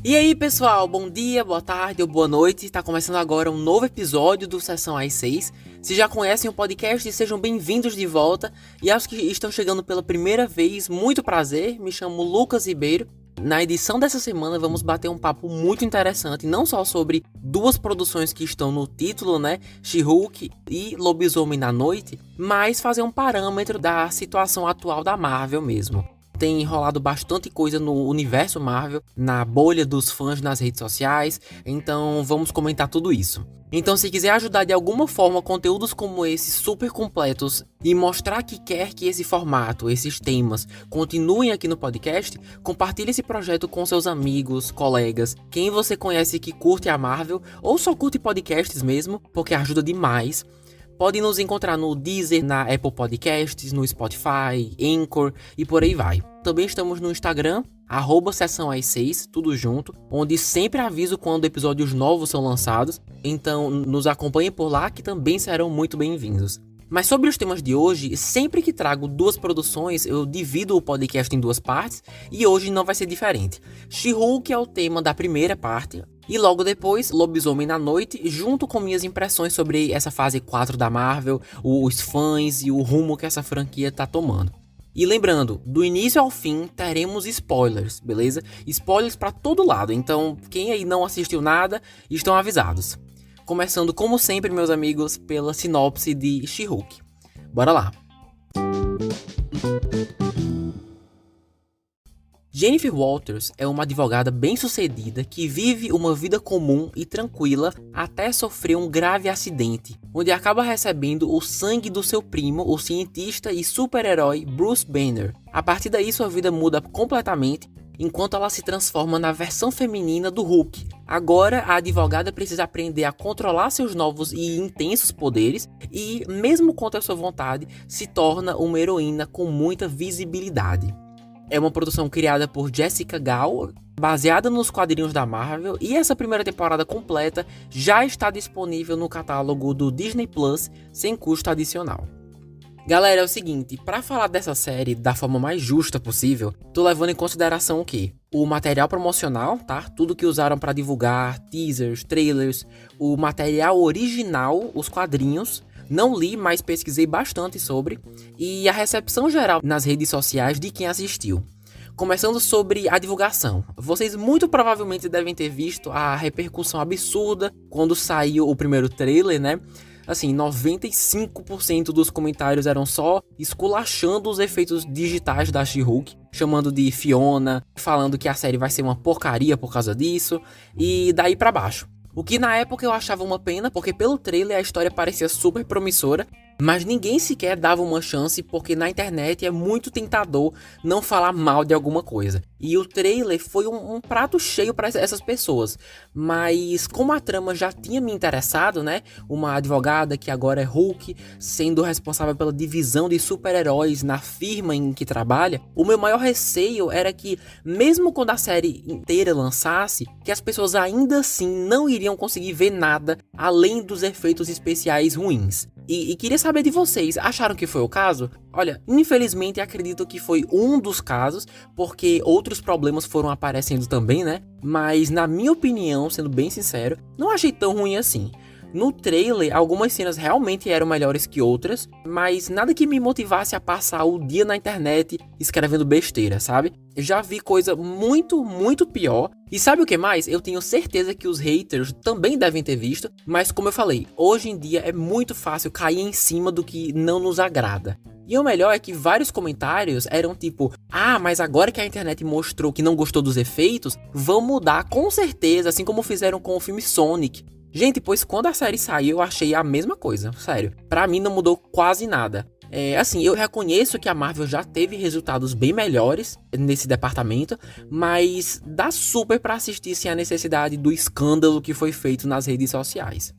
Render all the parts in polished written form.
E aí pessoal, bom dia, boa tarde ou boa noite, tá começando agora um novo episódio do Sessão às 6. Se já conhecem o podcast, sejam bem-vindos de volta. E aos que estão chegando pela primeira vez, muito prazer, me chamo Lucas Ribeiro. Na edição dessa semana vamos bater um papo muito interessante, não só sobre duas produções que estão no título, né, She-Hulk e Lobisomem na Noite, mas fazer um parâmetro da situação atual da Marvel mesmo. Tem rolado bastante coisa no universo Marvel, na bolha dos fãs nas redes sociais, então vamos comentar tudo isso. Então se quiser ajudar de alguma forma conteúdos como esses super completos e mostrar que quer que esse formato, esses temas continuem aqui no podcast, compartilhe esse projeto com seus amigos, colegas, quem você conhece que curte a Marvel ou só curte podcasts mesmo, porque ajuda demais. Pode nos encontrar no Deezer, na Apple Podcasts, no Spotify, Anchor e por aí vai. Também estamos no Instagram, @Sessão às 6, tudo junto, onde sempre aviso quando episódios novos são lançados, então nos acompanhem por lá que também serão muito bem-vindos. Mas sobre os temas de hoje, sempre que trago duas produções, eu divido o podcast em duas partes, e hoje não vai ser diferente. She-Hulk é o tema da primeira parte, e logo depois, Lobisomem na Noite, junto com minhas impressões sobre essa fase 4 da Marvel, os fãs e o rumo que essa franquia tá tomando. E lembrando, do início ao fim teremos spoilers, beleza? Spoilers pra todo lado, então quem aí não assistiu nada, estão avisados. Começando, como sempre, meus amigos, pela sinopse de She-Hulk. Bora lá! Jennifer Walters é uma advogada bem-sucedida que vive uma vida comum e tranquila até sofrer um grave acidente, onde acaba recebendo o sangue do seu primo, o cientista e super-herói Bruce Banner. A partir daí, sua vida muda completamente, enquanto ela se transforma na versão feminina do Hulk. Agora, a advogada precisa aprender a controlar seus novos e intensos poderes e, mesmo contra sua vontade, se torna uma heroína com muita visibilidade. É uma produção criada por Jessica Gao, baseada nos quadrinhos da Marvel, e essa primeira temporada completa já está disponível no catálogo do Disney Plus, sem custo adicional. Galera, é o seguinte, pra falar dessa série da forma mais justa possível, tô levando em consideração o quê? O material promocional, tá? Tudo que usaram pra divulgar, teasers, trailers, o material original, os quadrinhos. Não li, mas pesquisei bastante sobre, e a recepção geral nas redes sociais de quem assistiu. Começando sobre a divulgação. Vocês muito provavelmente devem ter visto a repercussão absurda quando saiu o primeiro trailer, né? Assim, 95% dos comentários eram só esculachando os efeitos digitais da She-Hulk, chamando de Fiona, falando que a série vai ser uma porcaria por causa disso, e daí pra baixo. O que na época eu achava uma pena, porque pelo trailer a história parecia super promissora, mas ninguém sequer dava uma chance, porque na internet é muito tentador não falar mal de alguma coisa. E o trailer foi um prato cheio para essas pessoas. Mas como a trama já tinha me interessado, né? Uma advogada que agora é Hulk, sendo responsável pela divisão de super-heróis na firma em que trabalha, o meu maior receio era que, mesmo quando a série inteira lançasse, que as pessoas ainda assim não iriam conseguir ver nada além dos efeitos especiais ruins. E queria saber de vocês, acharam que foi o caso? Olha, infelizmente acredito que foi um dos casos, porque outros problemas foram aparecendo também, né? Mas na minha opinião, sendo bem sincero, não achei tão ruim assim. No trailer, algumas cenas realmente eram melhores que outras, mas nada que me motivasse a passar o dia na internet escrevendo besteira, sabe? Eu já vi coisa muito, muito pior. E sabe o que mais? Eu tenho certeza que os haters também devem ter visto, mas como eu falei, hoje em dia é muito fácil cair em cima do que não nos agrada. E o melhor é que vários comentários eram tipo, mas agora que a internet mostrou que não gostou dos efeitos, vão mudar com certeza, assim como fizeram com o filme Sonic. Gente, pois quando a série saiu eu achei a mesma coisa, sério. Pra mim não mudou quase nada. Assim, eu reconheço que a Marvel já teve resultados bem melhores nesse departamento, mas dá super pra assistir sem a necessidade do escândalo que foi feito nas redes sociais.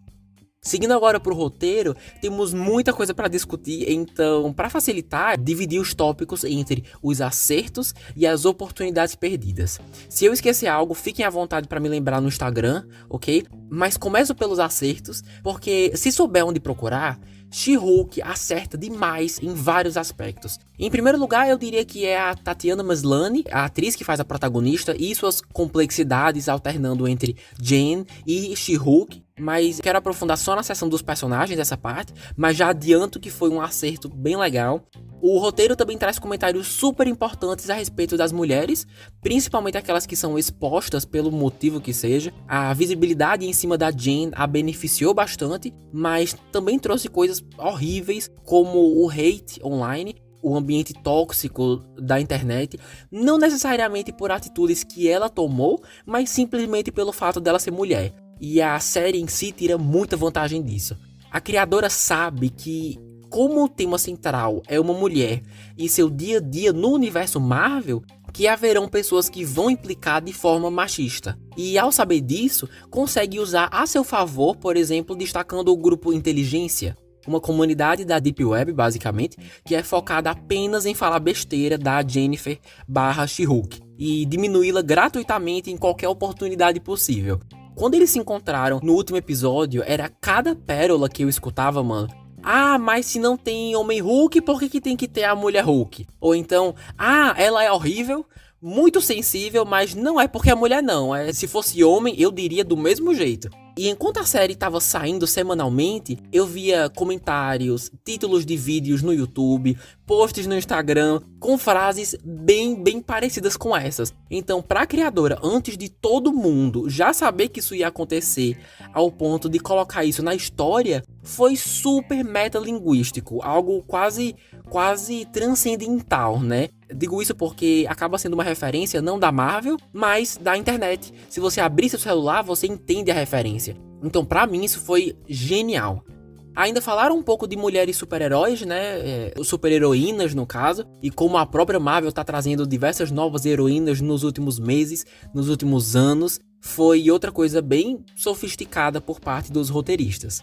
Seguindo agora pro roteiro, temos muita coisa para discutir, então, para facilitar, dividi os tópicos entre os acertos e as oportunidades perdidas. Se eu esquecer algo, fiquem à vontade para me lembrar no Instagram, ok? Mas começo pelos acertos, porque se souber onde procurar, She-Hulk acerta demais em vários aspectos. Em primeiro lugar, eu diria que é a Tatiana Maslany, a atriz que faz a protagonista, e suas complexidades alternando entre Jen e She-Hulk. Mas quero aprofundar só na seção dos personagens dessa parte, mas já adianto que foi um acerto bem legal. O roteiro também traz comentários super importantes a respeito das mulheres, principalmente aquelas que são expostas pelo motivo que seja. A visibilidade em cima da Jen a beneficiou bastante, mas também trouxe coisas horríveis, como o hate online, o ambiente tóxico da internet, não necessariamente por atitudes que ela tomou, mas simplesmente pelo fato dela ser mulher. E a série em si tira muita vantagem disso. A criadora sabe que, como o tema central é uma mulher e seu dia a dia no universo Marvel, que haverão pessoas que vão implicar de forma machista. E ao saber disso, consegue usar a seu favor, por exemplo, destacando o grupo Inteligência, uma comunidade da Deep Web, basicamente, que é focada apenas em falar besteira da Jennifer She-Hulk e diminuí-la gratuitamente em qualquer oportunidade possível. Quando eles se encontraram no último episódio, era cada pérola que eu escutava, mano. Ah, mas se não tem Homem Hulk, por que tem que ter a Mulher Hulk? Ou então, ela é horrível, muito sensível, mas não é porque é mulher não. Se fosse homem, eu diria do mesmo jeito. E enquanto a série estava saindo semanalmente, eu via comentários, títulos de vídeos no YouTube, posts no Instagram, com frases bem parecidas com essas. Então, para a criadora, antes de todo mundo já saber que isso ia acontecer, ao ponto de colocar isso na história, foi super metalinguístico, algo quase transcendental, né? Digo isso porque acaba sendo uma referência não da Marvel, mas da internet. Se você abrir seu celular, você entende a referência. Então, pra mim, isso foi genial. Ainda falaram um pouco de mulheres super-heróis, né? Super-heroínas, no caso. E como a própria Marvel tá trazendo diversas novas heroínas nos últimos meses, nos últimos anos. Foi outra coisa bem sofisticada por parte dos roteiristas.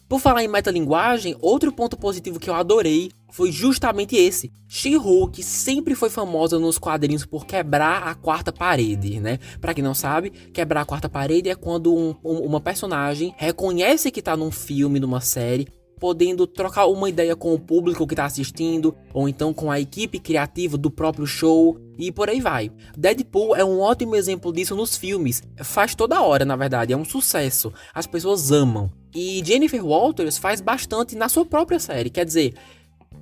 Por falar em metalinguagem, outro ponto positivo que eu adorei foi justamente esse. She-Hulk sempre foi famosa nos quadrinhos por quebrar a quarta parede, né? Pra quem não sabe, quebrar a quarta parede é quando uma personagem reconhece que tá num filme, numa série, podendo trocar uma ideia com o público que tá assistindo, ou então com a equipe criativa do próprio show, e por aí vai. Deadpool é um ótimo exemplo disso nos filmes. Faz toda hora, na verdade, é um sucesso. As pessoas amam. E Jennifer Walters faz bastante na sua própria série, quer dizer,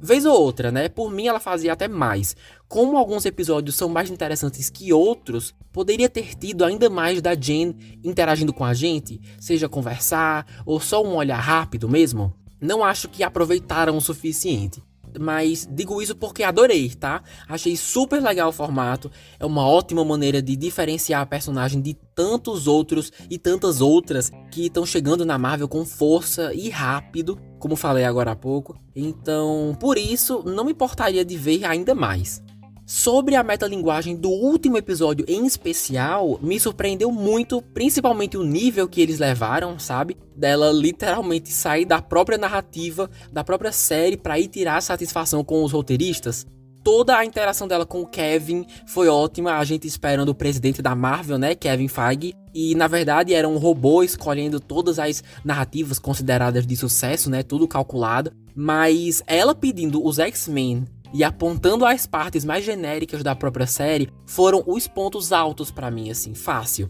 vez ou outra, né? Por mim ela fazia até mais. Como alguns episódios são mais interessantes que outros, poderia ter tido ainda mais da Jen interagindo com a gente, seja conversar ou só um olhar rápido mesmo. Não acho que aproveitaram o suficiente. Mas digo isso porque adorei, tá? Achei super legal o formato. É uma ótima maneira de diferenciar a personagem de tantos outros e tantas outras que estão chegando na Marvel com força e rápido, como falei agora há pouco. Então, por isso, não me importaria de ver ainda mais. Sobre a metalinguagem do último episódio em especial, me surpreendeu muito, principalmente o nível que eles levaram, sabe? Dela literalmente sair da própria narrativa, da própria série pra ir tirar satisfação com os roteiristas. Toda a interação dela com o Kevin foi ótima, a gente esperando o presidente da Marvel, né, Kevin Feige. E na verdade era um robô escolhendo todas as narrativas consideradas de sucesso, né, tudo calculado. Mas ela pedindo os X-Men e apontando as partes mais genéricas da própria série foram os pontos altos pra mim, assim, fácil.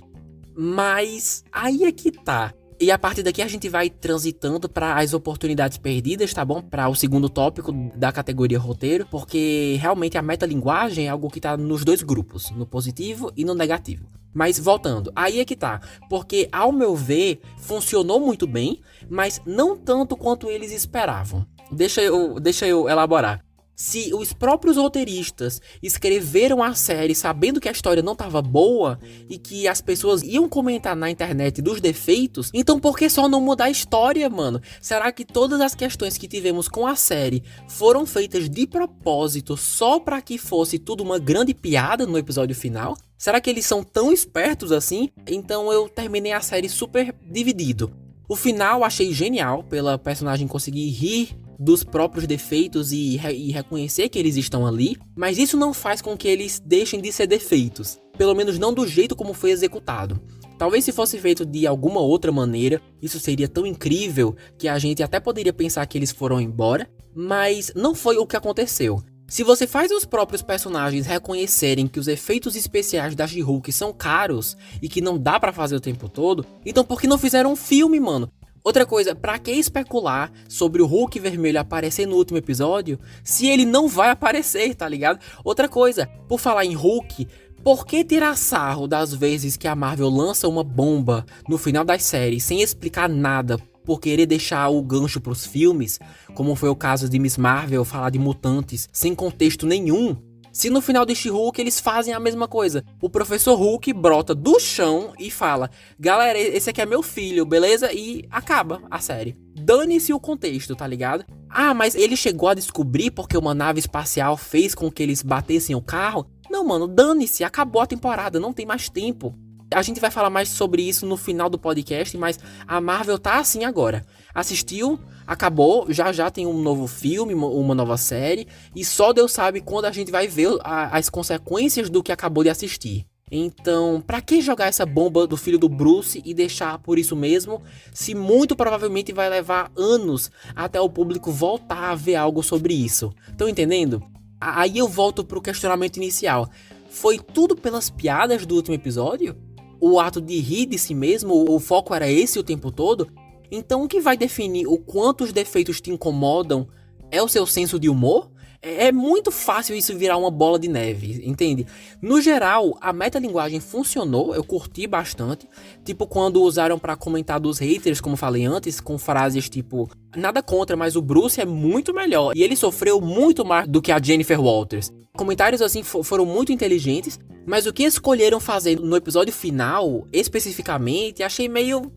Mas aí é que tá. E a partir daqui a gente vai transitando para as oportunidades perdidas, tá bom? Para o segundo tópico da categoria roteiro, porque realmente a metalinguagem é algo que tá nos dois grupos, no positivo e no negativo. Mas voltando, aí é que tá, porque ao meu ver, funcionou muito bem, mas não tanto quanto eles esperavam. Deixa eu elaborar. Se os próprios roteiristas escreveram a série sabendo que a história não estava boa e que as pessoas iam comentar na internet dos defeitos, então por que só não mudar a história, mano? Será que todas as questões que tivemos com a série foram feitas de propósito só para que fosse tudo uma grande piada no episódio final? Será que eles são tão espertos assim? Então eu terminei a série super dividido. O final achei genial pela personagem conseguir rir dos próprios defeitos e reconhecer que eles estão ali, mas isso não faz com que eles deixem de ser defeitos, pelo menos não do jeito como foi executado. Talvez se fosse feito de alguma outra maneira, isso seria tão incrível que a gente até poderia pensar que eles foram embora, mas não foi o que aconteceu. Se você faz os próprios personagens reconhecerem que os efeitos especiais da She-Hulk são caros e que não dá pra fazer o tempo todo, então por que não fizeram um filme, mano? Outra coisa, pra que especular sobre o Hulk vermelho aparecer no último episódio se ele não vai aparecer, tá ligado? Outra coisa, por falar em Hulk, por que tirar sarro das vezes que a Marvel lança uma bomba no final das séries sem explicar nada por querer deixar o gancho pros filmes, como foi o caso de Miss Marvel falar de mutantes sem contexto nenhum? Se no final de She-Hulk eles fazem a mesma coisa, o Professor Hulk brota do chão e fala: galera, esse aqui é meu filho, beleza? E acaba a série. Dane-se o contexto, tá ligado? Ah, mas ele chegou a descobrir porque uma nave espacial fez com que eles batessem o carro? Não, mano, dane-se, acabou a temporada, não tem mais tempo. A gente vai falar mais sobre isso no final do podcast, mas a Marvel tá assim agora. Assistiu, acabou, já tem um novo filme, uma nova série, e só Deus sabe quando a gente vai ver as consequências do que acabou de assistir. Então, pra que jogar essa bomba do filho do Bruce e deixar por isso mesmo, se muito provavelmente vai levar anos até o público voltar a ver algo sobre isso? Estão entendendo? Aí eu volto pro questionamento inicial. Foi tudo pelas piadas do último episódio? O ato de rir de si mesmo, o foco era esse o tempo todo? Então o que vai definir o quanto os defeitos te incomodam é o seu senso de humor? É muito fácil isso virar uma bola de neve, entende? No geral, a metalinguagem funcionou, eu curti bastante. Tipo quando usaram pra comentar dos haters, como falei antes, com frases tipo: nada contra, mas o Bruce é muito melhor e ele sofreu muito mais do que a Jennifer Walters. Comentários assim foram muito inteligentes, mas o que escolheram fazer no episódio final, especificamente, achei meio,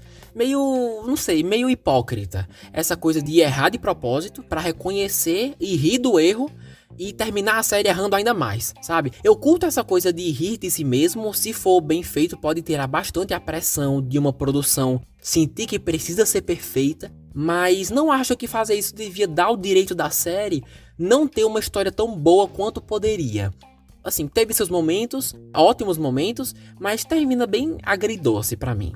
não sei, meio hipócrita. Essa coisa de errar de propósito pra reconhecer e rir do erro e terminar a série errando ainda mais, sabe? Eu curto essa coisa de rir de si mesmo, se for bem feito pode tirar bastante a pressão de uma produção, sentir que precisa ser perfeita, mas não acho que fazer isso devia dar o direito da série não ter uma história tão boa quanto poderia. Assim, teve seus momentos, ótimos momentos, mas termina bem agridoce pra mim.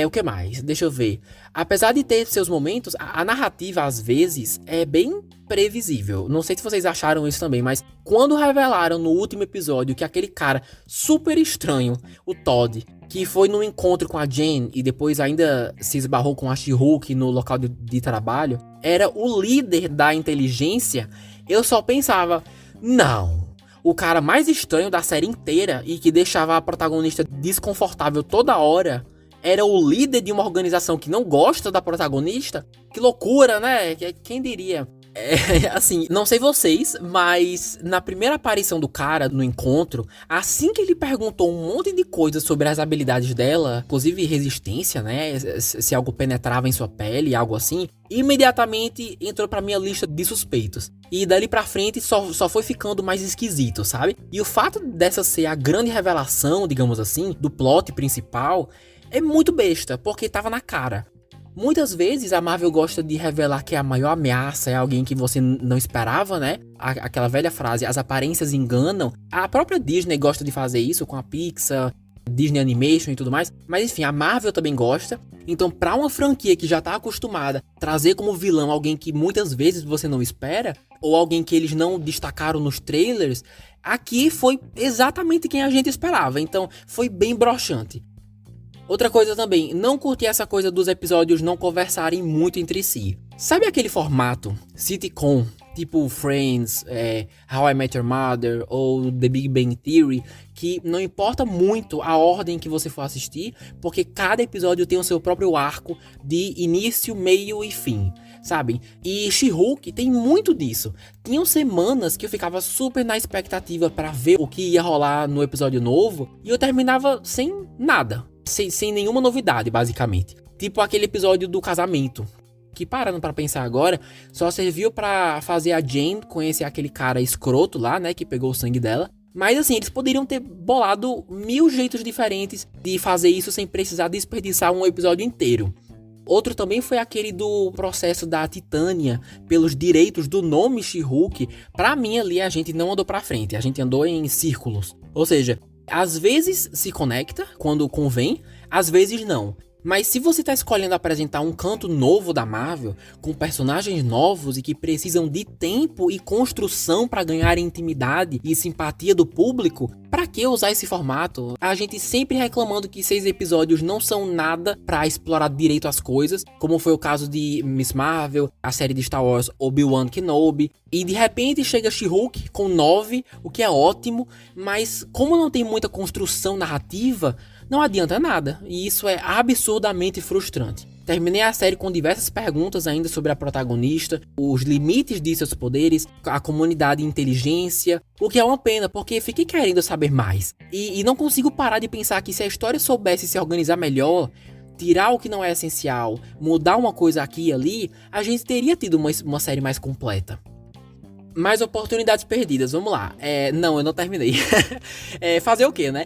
O que mais? Deixa eu ver. Apesar de ter seus momentos, a narrativa às vezes é bem previsível. Não sei se vocês acharam isso também, mas quando revelaram no último episódio que aquele cara super estranho, o Todd, que foi no encontro com a Jen e depois ainda se esbarrou com a She-Hulk no local de trabalho, era o líder da inteligência, eu só pensava, não, o cara mais estranho da série inteira e que deixava a protagonista desconfortável toda hora era o líder de uma organização que não gosta da protagonista? Que loucura, né? Quem diria? Assim, não sei vocês, mas na primeira aparição do cara no encontro, assim que ele perguntou um monte de coisas sobre as habilidades dela, inclusive resistência, né? Se algo penetrava em sua pele, algo assim, imediatamente entrou pra minha lista de suspeitos. E dali pra frente só foi ficando mais esquisito, sabe? E o fato dessa ser a grande revelação, digamos assim, do plot principal, é muito besta, porque tava na cara. Muitas vezes a Marvel gosta de revelar que a maior ameaça é alguém que você não esperava, né? Aquela velha frase, as aparências enganam. A própria Disney gosta de fazer isso com a Pixar, Disney Animation e tudo mais. Mas enfim, a Marvel também gosta. Então, pra uma franquia que já tá acostumada a trazer como vilão alguém que muitas vezes você não espera, ou alguém que eles não destacaram nos trailers, aqui foi exatamente quem a gente esperava. Então, foi bem broxante. Outra coisa também, não curti essa coisa dos episódios não conversarem muito entre si. Sabe aquele formato sitcom, tipo Friends, How I Met Your Mother ou The Big Bang Theory, que não importa muito a ordem que você for assistir, porque cada episódio tem o seu próprio arco de início, meio e fim, sabe? E She-Hulk tem muito disso. Tinham semanas que eu ficava super na expectativa pra ver o que ia rolar no episódio novo, e eu terminava sem nada. Sem nenhuma novidade, basicamente. Tipo aquele episódio do casamento, que parando pra pensar agora, só serviu pra fazer a Jane conhecer aquele cara escroto lá, né, que pegou o sangue dela. Mas assim, eles poderiam ter bolado 1000 jeitos diferentes de fazer isso sem precisar desperdiçar um episódio inteiro. Outro também foi aquele do processo da Titânia pelos direitos do nome She-Hulk. Pra mim ali a gente não andou pra frente, a gente andou em círculos. Ou seja, às vezes se conecta quando convém, às vezes não. Mas se você tá escolhendo apresentar um canto novo da Marvel, com personagens novos e que precisam de tempo e construção para ganhar intimidade e simpatia do público, pra que usar esse formato? A gente sempre reclamando que 6 episódios não são nada pra explorar direito as coisas, como foi o caso de Miss Marvel, a série de Star Wars Obi-Wan Kenobi, e de repente chega She-Hulk com 9, o que é ótimo, mas como não tem muita construção narrativa, não adianta nada, e isso é absurdamente frustrante. Terminei a série com diversas perguntas ainda sobre a protagonista, os limites de seus poderes, a comunidade e inteligência, o que é uma pena, porque fiquei querendo saber mais. E não consigo parar de pensar que se a história soubesse se organizar melhor, tirar o que não é essencial, mudar uma coisa aqui e ali, a gente teria tido uma série mais completa. Mais oportunidades perdidas, vamos lá. Não, eu não terminei. Fazer o quê, né?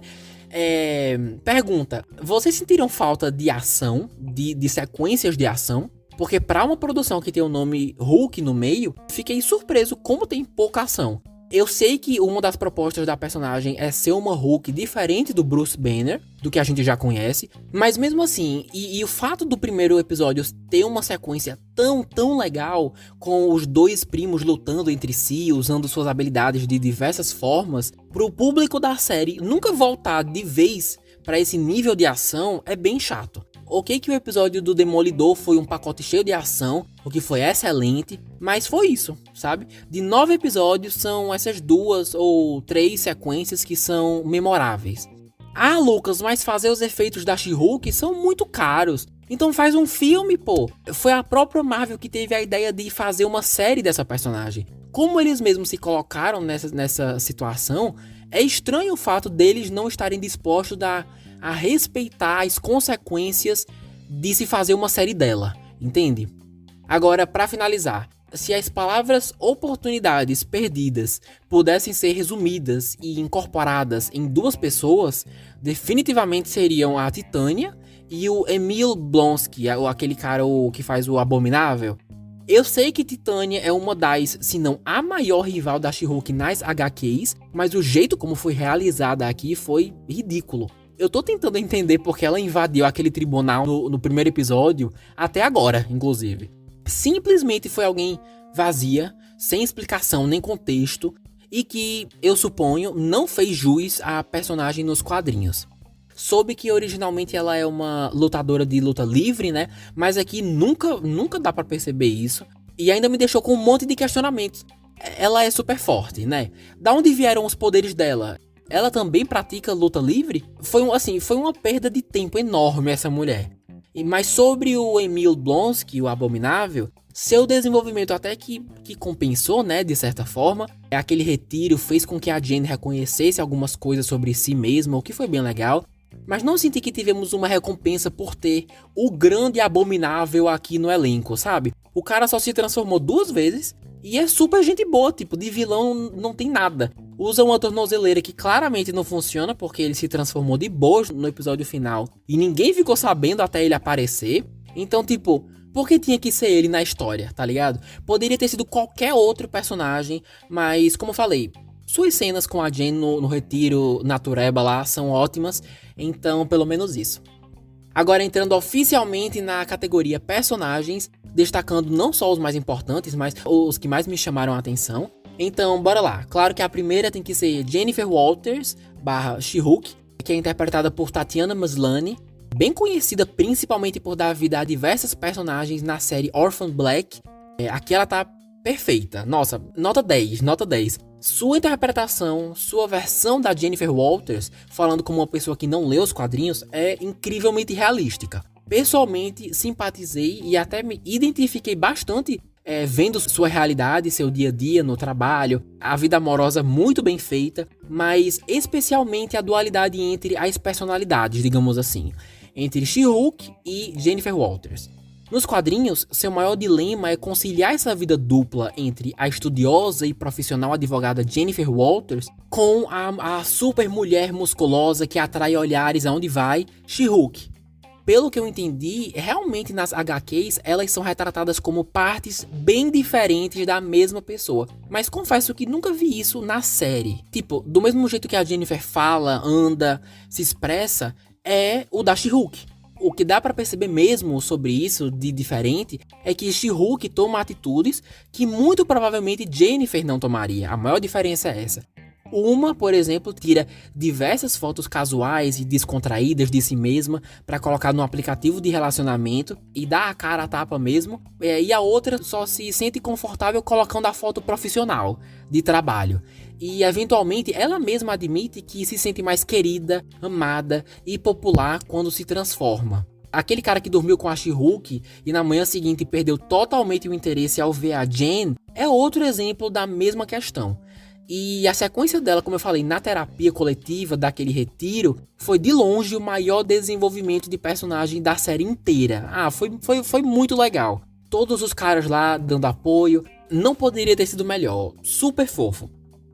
Pergunta, vocês sentiram falta de ação, de sequências de ação? Porque pra uma produção que tem o nome Hulk no meio, fiquei surpreso como tem pouca ação. Eu sei que uma das propostas da personagem é ser uma Hulk diferente do Bruce Banner, do que a gente já conhece, mas mesmo assim, e o fato do primeiro episódio ter uma sequência tão legal, com os dois primos lutando entre si, usando suas habilidades de diversas formas, pro público da série nunca voltar de vez pra esse nível de ação é bem chato. Ok que o episódio do Demolidor foi um pacote cheio de ação, o que foi excelente, mas foi isso, sabe? De 9 episódios são essas 2 ou 3 sequências que são memoráveis. Ah, Lucas, mas fazer os efeitos da She-Hulk são muito caros. Então faz um filme, pô. Foi a própria Marvel que teve a ideia de fazer uma série dessa personagem. Como eles mesmos se colocaram nessa situação, é estranho o fato deles não estarem dispostos a respeitar as consequências de se fazer uma série dela, entende? Agora, pra finalizar, se as palavras oportunidades perdidas pudessem ser resumidas e incorporadas em 2 pessoas, definitivamente seriam a Titânia e o Emil Blonsky, aquele cara que faz o Abominável. Eu sei que Titânia é uma das, se não a maior rival da She-Hulk nas HQs, mas o jeito como foi realizada aqui foi ridículo. Eu tô tentando entender porque ela invadiu aquele tribunal no primeiro episódio, até agora, inclusive. Simplesmente foi alguém vazia, sem explicação nem contexto, e que, eu suponho, não fez jus à personagem nos quadrinhos. Soube que originalmente ela é uma lutadora de luta livre, né? Mas aqui nunca dá pra perceber isso. E ainda me deixou com um monte de questionamentos. Ela é super forte, né? Da onde vieram os poderes dela? Ela também pratica luta livre? Foi uma perda de tempo enorme essa mulher. Mas sobre o Emil Blonsky, o Abominável, seu desenvolvimento até que compensou, né, de certa forma. Aquele retiro fez com que a Jane reconhecesse algumas coisas sobre si mesma, o que foi bem legal. Mas não senti que tivemos uma recompensa por ter o grande Abominável aqui no elenco, sabe? O cara só se transformou 2 vezes e é super gente boa, tipo, de vilão não tem nada. Usa uma tornozeleira que claramente não funciona porque ele se transformou de boa no episódio final e ninguém ficou sabendo até ele aparecer. Então, tipo, por que tinha que ser ele na história, tá ligado? Poderia ter sido qualquer outro personagem, mas como eu falei, suas cenas com a Jane no retiro natureba lá são ótimas, então pelo menos isso. Agora entrando oficialmente na categoria personagens, destacando não só os mais importantes, mas os que mais me chamaram a atenção. Então, bora lá. Claro que a primeira tem que ser Jennifer Walters, /She-Hulk, que é interpretada por Tatiana Maslany, bem conhecida principalmente por dar vida a diversos personagens na série Orphan Black. Aqui ela tá perfeita. Nossa, nota 10, nota 10. Sua interpretação, sua versão da Jennifer Walters, falando como uma pessoa que não lê os quadrinhos, é incrivelmente realística. Pessoalmente, simpatizei e até me identifiquei bastante vendo sua realidade, seu dia a dia no trabalho, a vida amorosa muito bem feita, mas especialmente a dualidade entre as personalidades, digamos assim, entre She-Hulk e Jennifer Walters. Nos quadrinhos, seu maior dilema é conciliar essa vida dupla entre a estudiosa e profissional advogada Jennifer Walters com a super mulher musculosa que atrai olhares aonde vai, She-Hulk. Pelo que eu entendi, realmente nas HQs elas são retratadas como partes bem diferentes da mesma pessoa. Mas confesso que nunca vi isso na série. Tipo, do mesmo jeito que a Jennifer fala, anda, se expressa, é o da She-Hulk. O que dá pra perceber mesmo sobre isso de diferente é que She-Hulk toma atitudes que muito provavelmente Jennifer não tomaria. A maior diferença é essa. Uma, por exemplo, tira diversas fotos casuais e descontraídas de si mesma para colocar no aplicativo de relacionamento e dá a cara a tapa mesmo. E a outra só se sente confortável colocando a foto profissional de trabalho. E eventualmente ela mesma admite que se sente mais querida, amada e popular quando se transforma. Aquele cara que dormiu com a She-Hulk e na manhã seguinte perdeu totalmente o interesse ao ver a Jen é outro exemplo da mesma questão. E a sequência dela, como eu falei, na terapia coletiva daquele retiro, foi de longe o maior desenvolvimento de personagem da série inteira. Foi muito legal. Todos os caras lá dando apoio, não poderia ter sido melhor. Super fofo.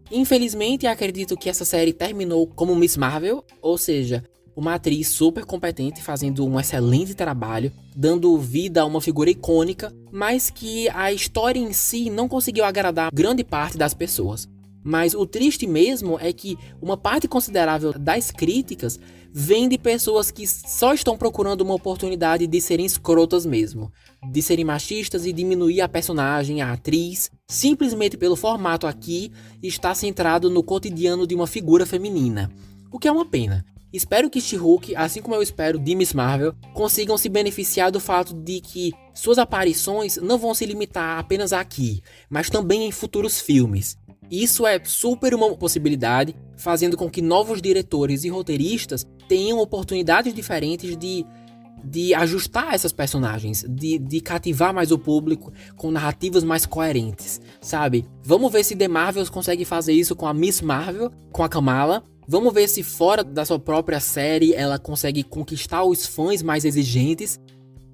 Infelizmente, acredito que essa série terminou como Miss Marvel, ou seja, uma atriz super competente fazendo um excelente trabalho, dando vida a uma figura icônica, mas que a história em si não conseguiu agradar grande parte das pessoas. Mas o triste mesmo é que uma parte considerável das críticas vem de pessoas que só estão procurando uma oportunidade de serem escrotas mesmo, de serem machistas e diminuir a personagem, a atriz, simplesmente pelo formato aqui estar centrado no cotidiano de uma figura feminina. O que é uma pena. Espero que She-Hulk, assim como eu espero de Miss Marvel, consigam se beneficiar do fato de que suas aparições não vão se limitar apenas aqui, mas também em futuros filmes. Isso é super uma possibilidade, fazendo com que novos diretores e roteiristas tenham oportunidades diferentes de ajustar essas personagens, de cativar mais o público com narrativas mais coerentes, sabe? Vamos ver se The Marvels consegue fazer isso com a Miss Marvel, com a Kamala. Vamos ver se fora da sua própria série ela consegue conquistar os fãs mais exigentes.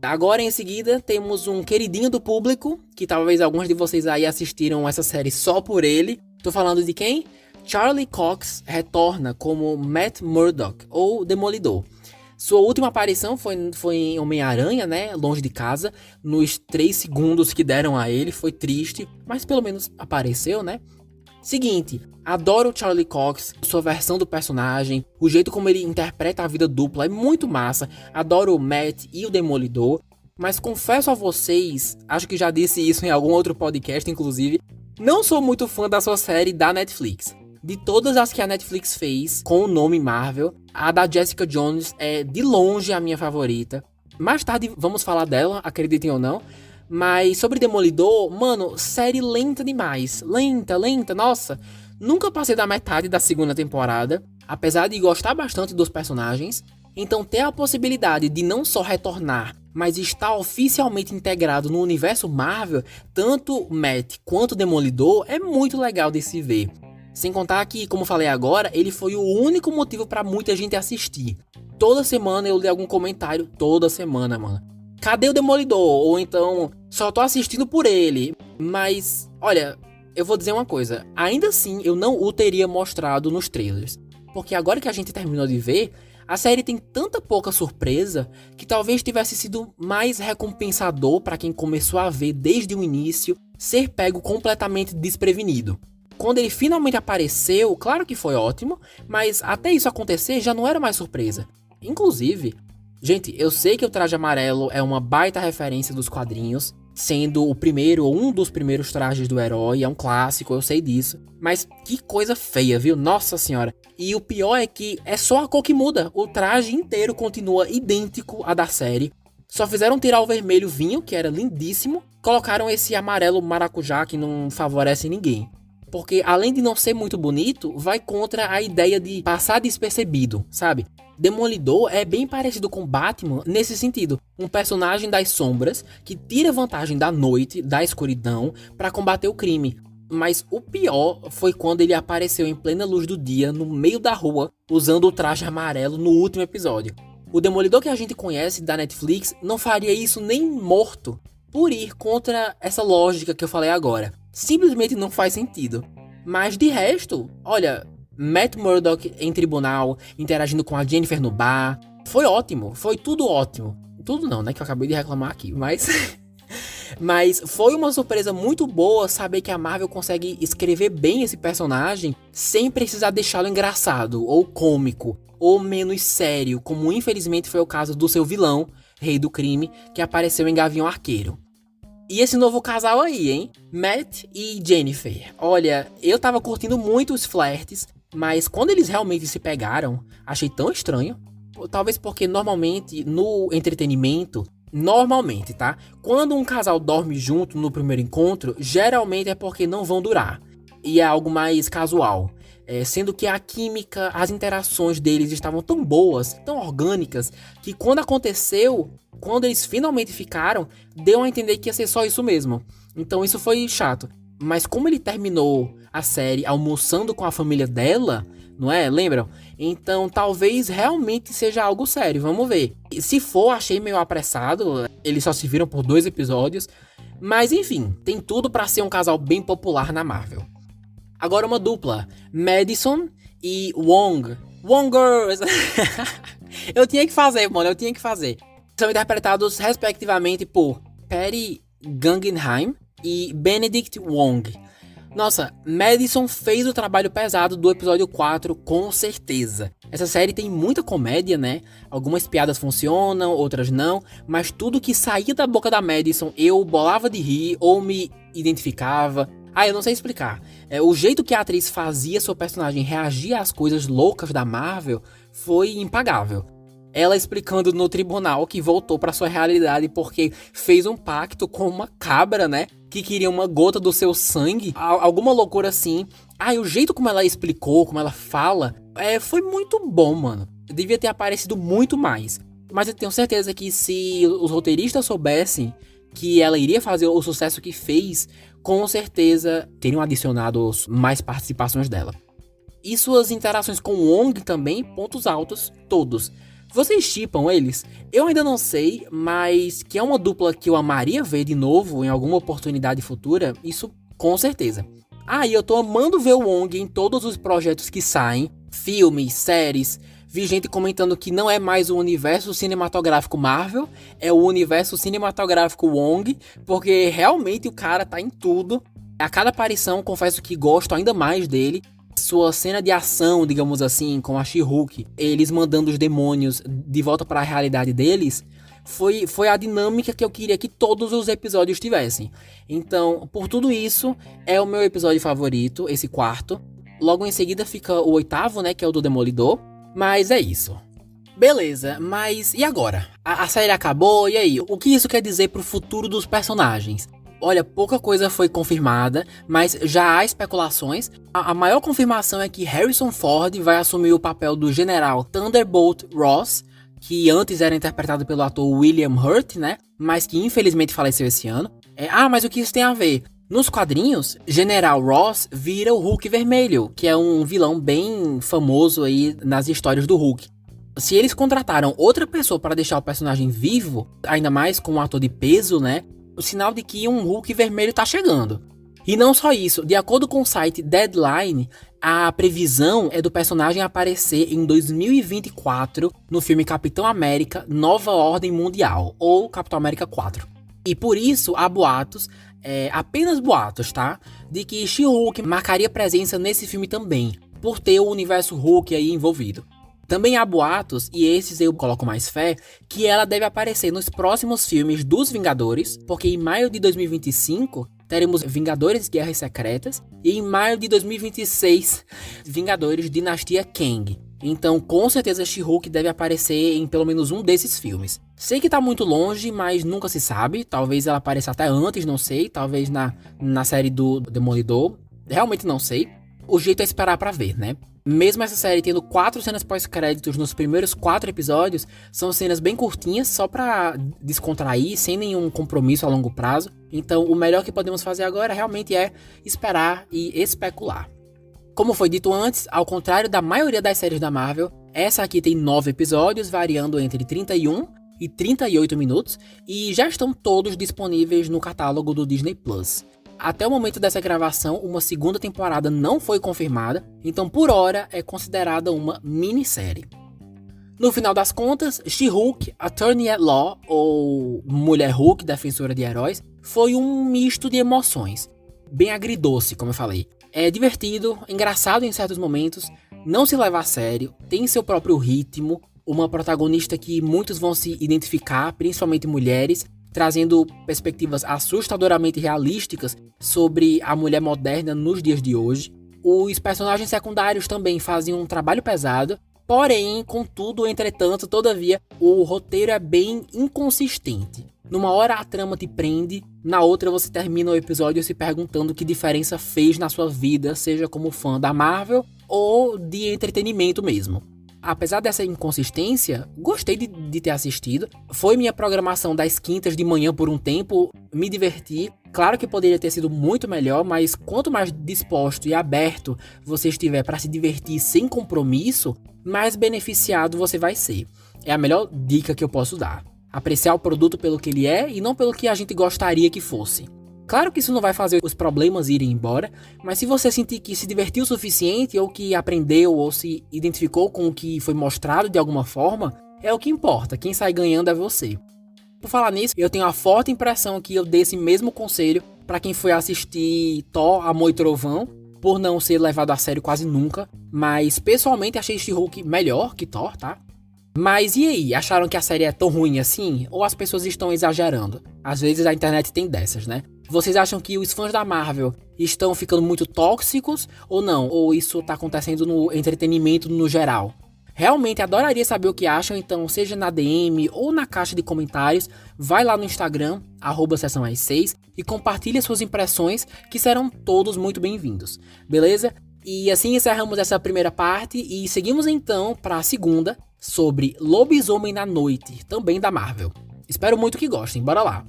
Agora em seguida temos um queridinho do público, que talvez alguns de vocês aí assistiram essa série só por ele. Tô falando de quem? Charlie Cox retorna como Matt Murdock, ou Demolidor. Sua última aparição foi em Homem-Aranha, né? Longe de casa. Nos 3 segundos que deram a ele, foi triste, mas pelo menos apareceu, né? Seguinte, adoro o Charlie Cox, sua versão do personagem, o jeito como ele interpreta a vida dupla é muito massa. Adoro o Matt e o Demolidor, mas confesso a vocês, acho que já disse isso em algum outro podcast inclusive, não sou muito fã da sua série da Netflix. De todas as que a Netflix fez com o nome Marvel, a da Jessica Jones é de longe a minha favorita. Mais tarde vamos falar dela, acreditem ou não. Mas sobre Demolidor, mano, série lenta demais. Lenta, nossa. Nunca passei da metade da segunda temporada, apesar de gostar bastante dos personagens. Então ter a possibilidade de não só retornar, mas estar oficialmente integrado no universo Marvel, tanto Matt quanto Demolidor, é muito legal de se ver. Sem contar que, como falei agora, ele foi o único motivo pra muita gente assistir. Toda semana eu li algum comentário, toda semana, mano. Cadê o Demolidor? Ou então, só tô assistindo por ele. Mas, olha, eu vou dizer uma coisa. Ainda assim, eu não o teria mostrado nos trailers. Porque agora que a gente terminou de ver, a série tem tanta pouca surpresa que talvez tivesse sido mais recompensador pra quem começou a ver desde o início ser pego completamente desprevenido. Quando ele finalmente apareceu, claro que foi ótimo, mas até isso acontecer já não era mais surpresa. Inclusive, gente, eu sei que o Traje Amarelo é uma baita referência dos quadrinhos, sendo o primeiro ou um dos primeiros trajes do herói, é um clássico, eu sei disso. Mas que coisa feia, viu? Nossa senhora. E o pior é que é só a cor que muda, o traje inteiro continua idêntico à da série. Só fizeram tirar o vermelho vinho, que era lindíssimo, colocaram esse amarelo maracujá que não favorece ninguém. Porque além de não ser muito bonito, vai contra a ideia de passar despercebido, sabe? Demolidor é bem parecido com Batman nesse sentido. Um personagem das sombras que tira vantagem da noite, da escuridão, para combater o crime. Mas o pior foi quando ele apareceu em plena luz do dia, no meio da rua, usando o traje amarelo no último episódio. O Demolidor que a gente conhece da Netflix não faria isso nem morto, por ir contra essa lógica que eu falei agora. Simplesmente não faz sentido. Mas de resto, olha, Matt Murdock em tribunal, interagindo com a Jennifer no bar, foi ótimo, foi tudo ótimo. Tudo não, né, que eu acabei de reclamar aqui, mas... Mas foi uma surpresa muito boa saber que a Marvel consegue escrever bem esse personagem sem precisar deixá-lo engraçado, ou cômico, ou menos sério, como infelizmente foi o caso do seu vilão, Rei do Crime, que apareceu em Gavião Arqueiro. E esse novo casal aí, hein? Matt e Jennifer. Olha, eu tava curtindo muito os flertes, mas quando eles realmente se pegaram, achei tão estranho. Talvez porque normalmente no entretenimento, tá? Quando um casal dorme junto no primeiro encontro, geralmente é porque não vão durar. E é algo mais casual. Sendo que a química, as interações deles estavam tão boas, tão orgânicas, que quando aconteceu, quando eles finalmente ficaram, deu a entender que ia ser só isso mesmo. Então isso foi chato. Mas como ele terminou a série almoçando com a família dela, não é? Lembram? Então talvez realmente seja algo sério, vamos ver. E se for, achei meio apressado, eles só se viram por 2 episódios. Mas enfim, tem tudo pra ser um casal bem popular na Marvel. Agora uma dupla, Madison e Wong. Wongers! Eu tinha que fazer. São interpretados respectivamente por Patty Guggenheim e Benedict Wong. Nossa, Madison fez o trabalho pesado do episódio 4, com certeza. Essa série tem muita comédia, né? Algumas piadas funcionam, outras não, mas tudo que saía da boca da Madison eu bolava de rir ou me identificava. Eu não sei explicar. O jeito que a atriz fazia seu personagem reagir às coisas loucas da Marvel foi impagável. Ela explicando no tribunal que voltou pra sua realidade porque fez um pacto com uma cabra, né? Que queria uma gota do seu sangue. Alguma loucura assim. O jeito como ela explicou, como ela fala, foi muito bom, mano. Devia ter aparecido muito mais. Mas eu tenho certeza que se os roteiristas soubessem que ela iria fazer o sucesso que fez, com certeza teriam adicionado mais participações dela. E suas interações com Wong também, pontos altos, todos. Vocês shippam eles? Eu ainda não sei, mas que é uma dupla que eu amaria ver de novo em alguma oportunidade futura, isso com certeza. E eu tô amando ver o Wong em todos os projetos que saem, filmes, séries. Vi gente comentando que não é mais o universo cinematográfico Marvel, é o universo cinematográfico Wong, porque realmente o cara tá em tudo. A cada aparição, confesso que gosto ainda mais dele. Sua cena de ação, digamos assim, com a She-Hulk, eles mandando os demônios de volta para a realidade deles, foi a dinâmica que eu queria que todos os episódios tivessem. Então, por tudo isso, é o meu episódio favorito, esse 4. Logo em seguida fica o 8º, né, que é o do Demolidor. Mas é isso. Beleza, mas e agora? A série acabou, e aí? O que isso quer dizer pro futuro dos personagens? Olha, pouca coisa foi confirmada, mas já há especulações. A maior confirmação é que Harrison Ford vai assumir o papel do General Thunderbolt Ross, que antes era interpretado pelo ator William Hurt, né? Mas que infelizmente faleceu esse ano. Mas o que isso tem a ver? Nos quadrinhos, General Ross vira o Hulk Vermelho, que é um vilão bem famoso aí nas histórias do Hulk. Se eles contrataram outra pessoa para deixar o personagem vivo, ainda mais com um ator de peso, né? O sinal de que um Hulk Vermelho tá chegando. E não só isso, de acordo com o site Deadline, a previsão é do personagem aparecer em 2024 no filme Capitão América Nova Ordem Mundial, ou Capitão América 4. E por isso há boatos, apenas boatos, tá? De que She-Hulk marcaria presença nesse filme também, por ter o universo Hulk aí envolvido. Também há boatos, e esses eu coloco mais fé, que ela deve aparecer nos próximos filmes dos Vingadores, porque em maio de 2025 teremos Vingadores Guerras Secretas, e em maio de 2026, Vingadores Dinastia Kang. Então, com certeza, She-Hulk deve aparecer em pelo menos um desses filmes. Sei que tá muito longe, mas nunca se sabe. Talvez ela apareça até antes, não sei. Talvez na série do Demolidor. Realmente não sei. O jeito é esperar pra ver, né? Mesmo essa série tendo 4 cenas pós-créditos nos primeiros 4 episódios, são cenas bem curtinhas, só pra descontrair, sem nenhum compromisso a longo prazo. Então, o melhor que podemos fazer agora realmente é esperar e especular. Como foi dito antes, ao contrário da maioria das séries da Marvel, essa aqui tem 9 episódios, variando entre 31 e 38 minutos, e já estão todos disponíveis no catálogo do Disney+. Até o momento dessa gravação, uma segunda temporada não foi confirmada, então por hora é considerada uma minissérie. No final das contas, She-Hulk, Attorney at Law, ou Mulher Hulk, Defensora de Heróis, foi um misto de emoções. Bem agridoce, como eu falei. É divertido, engraçado em certos momentos, não se leva a sério, tem seu próprio ritmo, uma protagonista que muitos vão se identificar, principalmente mulheres, trazendo perspectivas assustadoramente realísticas sobre a mulher moderna nos dias de hoje. Os personagens secundários também fazem um trabalho pesado, porém, contudo, entretanto, todavia, o roteiro é bem inconsistente. Numa hora a trama te prende, na outra você termina o episódio se perguntando que diferença fez na sua vida, seja como fã da Marvel ou de entretenimento mesmo. Apesar dessa inconsistência, gostei de ter assistido. Foi minha programação das quintas de manhã por um tempo, me diverti. Claro que poderia ter sido muito melhor, mas quanto mais disposto e aberto você estiver para se divertir sem compromisso, mais beneficiado você vai ser. É a melhor dica que eu posso dar. Apreciar o produto pelo que ele é e não pelo que a gente gostaria que fosse. Claro que isso não vai fazer os problemas irem embora, mas se você sentir que se divertiu o suficiente, ou que aprendeu, ou se identificou com o que foi mostrado de alguma forma, é o que importa, quem sai ganhando é você. Por falar nisso, eu tenho a forte impressão que eu dei esse mesmo conselho para quem foi assistir Thor, Amor e Trovão, por não ser levado a sério quase nunca, mas pessoalmente achei She-Hulk melhor que Thor, tá? Mas e aí, acharam que a série é tão ruim assim? Ou as pessoas estão exagerando? Às vezes a internet tem dessas, né? Vocês acham que os fãs da Marvel estão ficando muito tóxicos ou não? Ou isso tá acontecendo no entretenimento no geral? Realmente adoraria saber o que acham, então seja na DM ou na caixa de comentários, vai lá no Instagram, @sessãoas6 e compartilhe suas impressões, que serão todos muito bem-vindos, beleza? E assim encerramos essa primeira parte e seguimos então para a segunda, sobre Lobisomem na Noite, também da Marvel. Espero muito que gostem, bora lá!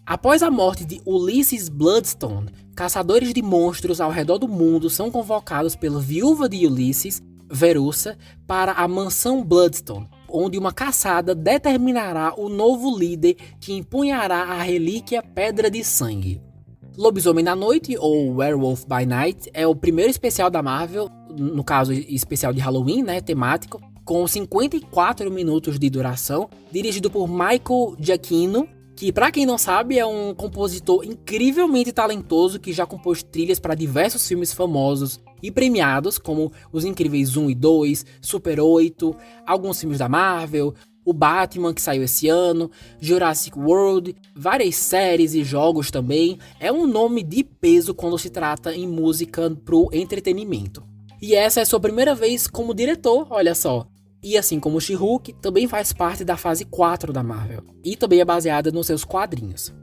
Após a morte de Ulysses Bloodstone, caçadores de monstros ao redor do mundo são convocados pela viúva de Ulysses, Verussa, para a mansão Bloodstone, onde uma caçada determinará o novo líder que empunhará a relíquia Pedra de Sangue. Lobisomem na Noite, ou Werewolf by Night, é o primeiro especial da Marvel, no caso especial de Halloween, né, temático, com 54 minutos de duração, dirigido por Michael Giacchino, que, pra quem não sabe, é um compositor incrivelmente talentoso que já compôs trilhas para diversos filmes famosos e premiados, como Os Incríveis 1 e 2, Super 8, alguns filmes da Marvel, o Batman, que saiu esse ano, Jurassic World, várias séries e jogos também. É um nome de peso quando se trata em música pro entretenimento. E essa é sua primeira vez como diretor, olha só. E assim como She-Hulk, também faz parte da fase 4 da Marvel. E também é baseada nos seus quadrinhos.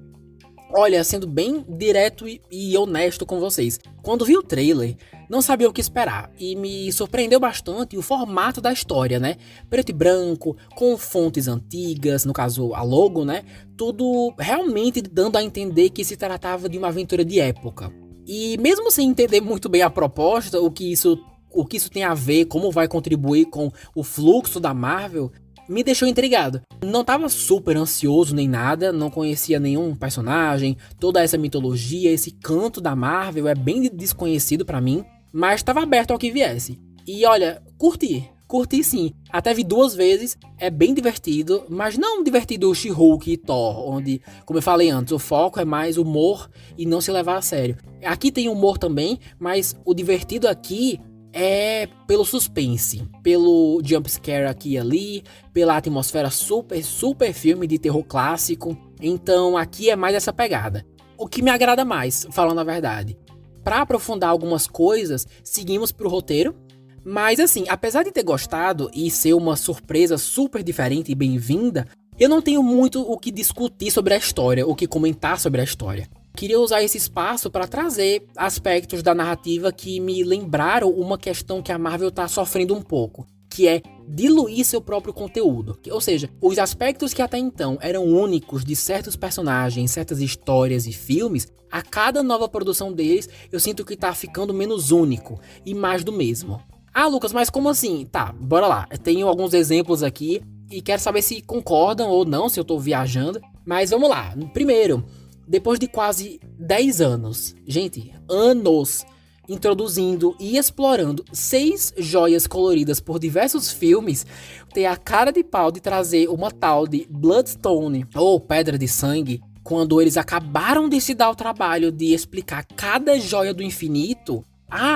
Olha, sendo bem direto e honesto com vocês, quando vi o trailer, não sabia o que esperar, e me surpreendeu bastante o formato da história, né? Preto e branco, com fontes antigas, no caso a logo, né? Tudo realmente dando a entender que se tratava de uma aventura de época. E mesmo sem entender muito bem a proposta, o que isso tem a ver, como vai contribuir com o fluxo da Marvel, me deixou intrigado. Não tava super ansioso nem nada, não conhecia nenhum personagem, toda essa mitologia, esse canto da Marvel é bem desconhecido pra mim, mas estava aberto ao que viesse. E olha, curti sim. Até vi 2 vezes, é bem divertido, mas não divertido She-Hulk e Thor, onde, como eu falei antes, o foco é mais humor e não se levar a sério. Aqui tem humor também, mas o divertido aqui é pelo suspense, pelo jumpscare aqui e ali, pela atmosfera super filme de terror clássico. Então aqui é mais essa pegada. O que me agrada mais, falando a verdade. Para aprofundar algumas coisas, seguimos pro roteiro. Mas assim, apesar de ter gostado e ser uma surpresa super diferente e bem-vinda, eu não tenho muito o que discutir sobre a história, o que comentar sobre a história. Queria usar esse espaço para trazer aspectos da narrativa que me lembraram uma questão que a Marvel está sofrendo um pouco, que é diluir seu próprio conteúdo. Ou seja, os aspectos que até então eram únicos de certos personagens, certas histórias e filmes, a cada nova produção deles eu sinto que tá ficando menos único e mais do mesmo. Ah, Lucas, mas como assim? Tá, bora lá. Eu tenho alguns exemplos aqui e quero saber se concordam ou não, se eu tô viajando. Mas vamos lá. Primeiro, depois de quase 10 anos, gente, anos, introduzindo e explorando 6 joias coloridas por diversos filmes, ter a cara de pau de trazer uma tal de Bloodstone, ou Pedra de Sangue, quando eles acabaram de se dar o trabalho de explicar cada joia do infinito,